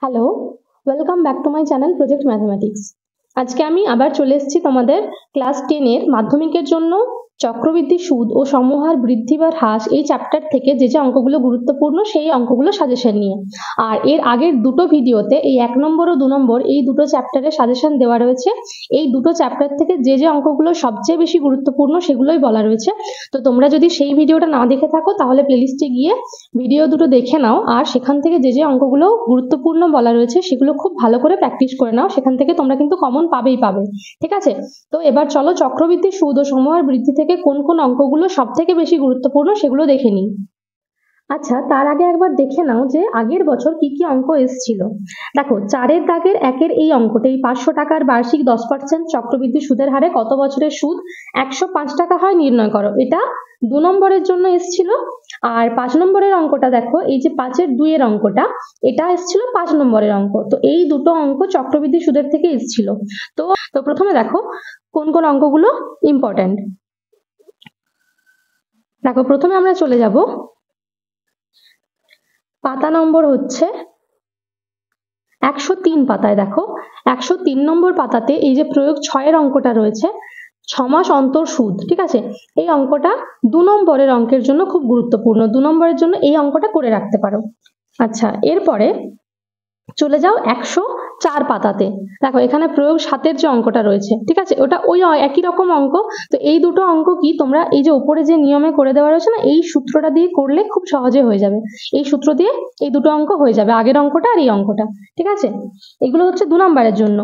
Hello, welcome back to my channel project mathematics. আজকে আমি আবার চলে এসেছি তোমাদের ক্লাস 10 এর মাধ্যমিকের জন্য চক্রবৃদ্ধি সুদ ও সমহার বৃদ্ধি বা হ্রাস এই চ্যাপ্টার থেকে যে অঙ্কগুলো গুরুত্বপূর্ণ সেই অঙ্কগুলো সাজেশন নিয়ে। আর এর আগের দুটো ভিডিওতে এই 1 নম্বর ও 2 নম্বর এই দুটো চ্যাপ্টারের সাজেশন দেওয়া রয়েছে। এই দুটো চ্যাপ্টার থেকে যে অঙ্কগুলো সবচেয়ে বেশি গুরুত্বপূর্ণ সেগুলোই বলা রয়েছে। তো তোমরা যদি সেই ভিডিওটা না দেখে থাকো তাহলে প্লেলিস্টে গিয়ে ভিডিও দুটো দেখে নাও, আর সেখান থেকে যে অঙ্কগুলো গুরুত্বপূর্ণ বলা রয়েছে সেগুলো খুব ভালো করে প্র্যাকটিস করে নাও। সেখান থেকে তোমরা কিন্তু কমন পাবে। ঠিক আছে, তো এবার চলো চক্রবৃদ্ধি সুদ ও সমহার বৃদ্ধি থেকে কোন কোন অঙ্কগুলো সব থেকে বেশি গুরুত্বপূর্ণ সেগুলো দেখে নিই। আচ্ছা, তার আগে একবার দেখে নাও যে আগের বছর কি কি অঙ্ক এসেছিল। দেখো, 4-এর দাগের 1-এর এই অঙ্কটা, এই 500 টাকার বার্ষিক 10% চক্রবৃদ্ধি সুদের হারে কত বছরের সুদ 105 টাকা হয় নির্ণয় করো, এটা 2 নম্বরের জন্য এসেছিল। আর 5 নম্বরের অঙ্কটা দেখো, এই যে 5-এর 2-এর অঙ্কটা, এটা এসেছিল 5 নম্বরের অঙ্ক। তো এই দুটো অঙ্ক চক্রবৃদ্ধি সুদের থেকে এসেছিল। তো প্রথমে দেখো কোন কোন অঙ্কগুলো ইম্পর্টেন্ট। দেখো, প্রথমে আমরা চলে যাব পাতা নম্বর হচ্ছে 103 পাতায়। দেখো 103 নম্বর পাতাতে এই যে প্রয়োগ 6-এর অঙ্কটা রয়েছে, 6 মাস অন্তর সুদ। ঠিক আছে, এই অঙ্কটা 2 নম্বরের অঙ্কের জন্য খুব গুরুত্বপূর্ণ। 2 নম্বরের জন্য এই অঙ্কটা করে রাখতে পারো। আচ্ছা, এরপরে চলে যাও 104 পাতাতে। দেখো এখানে প্রয়োগ 7-এর যে অঙ্কটা রয়েছে, ঠিক আছে, ওটা ওই একই রকম অঙ্ক। তো এই দুটো অঙ্ক কি তোমরা এই যে উপরে যে নিয়মে করে দেওয়া রয়েছে না, এই সূত্রটা দিয়ে করলে খুব সহজে হয়ে যাবে। এই সূত্র দিয়ে এই দুটো অঙ্ক হয়ে যাবে, আগের অঙ্কটা আর এই অঙ্কটা। ঠিক আছে, এগুলো হচ্ছে 2 নম্বরের জন্য।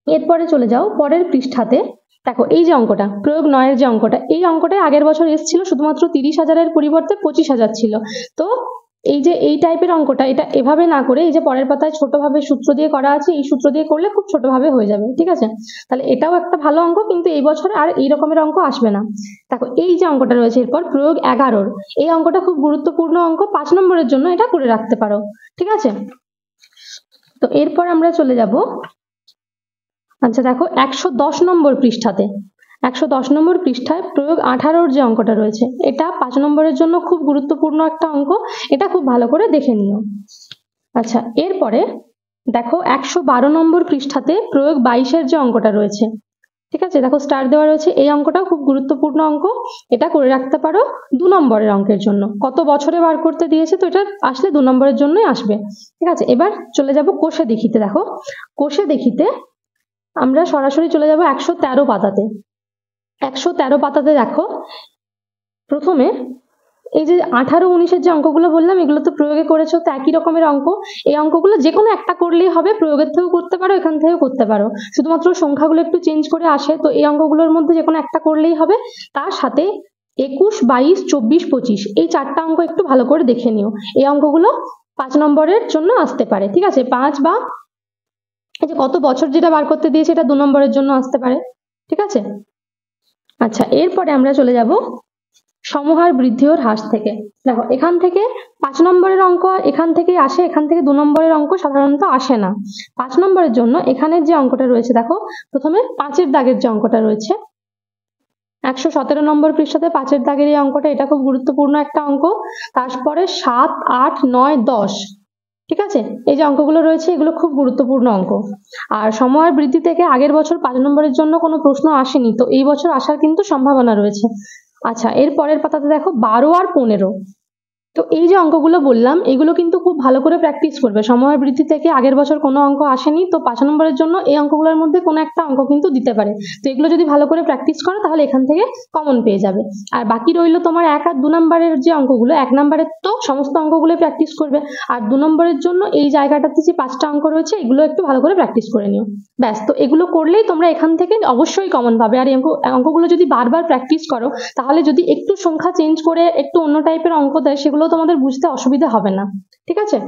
এরপরে চলে যাও পরের পৃষ্ঠাতে। দেখো এই যে অঙ্কটা প্রয়োগ 9-এর যে অঙ্কটা, এই অঙ্কটাই আগের বছর এসেছিল, শুধুমাত্র 30,000-এর পরিবর্তে 25,000 ছিল। তো এই যে এই টাইপের অঙ্কটা, এটা এভাবে না করে এই যে পরের পাতায় ছোটভাবে সূত্র দিয়ে করা আছে, এই সূত্র দিয়ে করলে খুব ছোটভাবে হয়ে যাবে। ঠিক আছে, তাহলে এটাও একটা ভালো অঙ্ক, কিন্তু এই বছর আর এই রকমের অঙ্ক আসবে না। দেখো এই যে অঙ্কটা রয়েছে এরপর প্রয়োগ 11-র, এই অঙ্কটা খুব গুরুত্বপূর্ণ অঙ্ক, 5 নম্বরের জন্য এটা করে রাখতে পারো। ঠিক আছে, তো এরপর আমরা চলে যাব। আচ্ছা দেখো 110 নম্বর পৃষ্ঠাতে, 110 নম্বর পৃষ্ঠায় প্রয়োগ 18-র যে অঙ্কটা রয়েছে, এটা 5 নম্বরের জন্য খুব গুরুত্বপূর্ণ একটা অঙ্ক, এটা খুব ভালো করে দেখে নিও। আচ্ছা, এরপরে দেখো 112 নম্বর পৃষ্ঠাতে প্রয়োগ 22-এর যে অঙ্কটা রয়েছে, ঠিক আছে, দেখো স্টার দেওয়া রয়েছে, এই অঙ্কটাও খুব গুরুত্বপূর্ণ অঙ্ক, এটা করে রাখতে পারো 2 নম্বরের অঙ্কের জন্য। কত বছরে বার করতে দিয়েছে, তো এটা আসলে 2 নম্বরের জন্যই আসবে। ঠিক আছে, এবার চলে যাব কোষে দেখিতে। দেখো কোষে দেখিতে আমরা সরাসরি চলে যাব 113 পাতাতে। 113 পাতাতে দেখো প্রথমে এই যে 18-19-এর যে অঙ্কগুলো বললাম, এগুলো তো প্রয়োগে করেছো, তো একই রকমের অঙ্ক। এই অঙ্কগুলো যে কোনো একটা করলেই হবে, প্রয়োগের থেকেও করতে পারো, এখান থেকেও করতে পারো, শুধুমাত্র সংখ্যাগুলো একটু চেঞ্জ করে আসে। তো এই অঙ্কগুলোর মধ্যে যে কোনো একটা করলেই হবে। তার সাথে 21, 22, 24, 25 এই 4টা অঙ্ক একটু ভালো করে দেখে নিও। এই অঙ্কগুলো 5 নম্বরের জন্য আসতে পারে। ঠিক আছে, 5 বা এই যে কত বছর যেটা বার করতে দিয়েছে এটা 2 নম্বরের জন্য আসতে পারে। ঠিক আছে, আচ্ছা এরপরে আমরা চলে যাব সমহার বৃদ্ধি ও হ্রাস থেকে। দেখো এখান থেকে 5 নম্বরের অঙ্ক এখান থেকে আসে, এখান থেকে 2 নম্বরের অঙ্ক সাধারণত আসে না। 5 নম্বরের জন্য এখানের যে অঙ্কটা রয়েছে, দেখো প্রথমে 5-এর দাগের যে অঙ্কটা রয়েছে 117 নম্বর পৃষ্ঠাতে 5-এর দাগের এই অঙ্কটা, এটা খুব গুরুত্বপূর্ণ একটা অঙ্ক। তারপরে 7, 8, 9, 10, ঠিক আছে, এই যে অঙ্কগুলো রয়েছে এগুলো খুব গুরুত্বপূর্ণ অঙ্ক। আর সময়ের বৃদ্ধি থেকে আগের বছর 5 নম্বরের জন্য কোনো প্রশ্ন আসেনি, তো এই বছর আসার কিন্তু সম্ভাবনা রয়েছে। আচ্ছা, এর পরের পাতাতে দেখো 12 আর 15। তো এই যে অঙ্কগুলো বললাম এগুলো কিন্তু খুব ভালো করে প্র্যাকটিস করবে। সময়ের বৃদ্ধি থেকে আগের বছর কোনো অঙ্ক আসেনি, তো 5 নম্বরের জন্য এই অঙ্কগুলোর মধ্যে কোনো একটা অঙ্ক কিন্তু দিতে পারে। তো এগুলো যদি ভালো করে প্র্যাকটিস করো তাহলে এখান থেকে কমন পেয়ে যাবে। আর বাকি রইলো তোমার 1 আর 2 নম্বরের যে অঙ্কগুলো, 1 নম্বরের তো সমস্ত অঙ্কগুলো প্র্যাকটিস করবে, আর 2 নম্বরের জন্য এই জায়গাটাতে যে 5টা অঙ্ক রয়েছে এগুলো একটু ভালো করে প্র্যাকটিস করে নিও। ব্যাস, তো এগুলো করলেই তোমরা এখান থেকে অবশ্যই কমন পাবে। আর এই অঙ্কগুলো যদি বারবার প্র্যাকটিস করো তাহলে যদি একটু সংখ্যা চেঞ্জ করে একটু অন্য টাইপের অঙ্ক দেয় সেগুলো তোমাদের বুঝতে অসুবিধা হবে না। ঠিক আছে।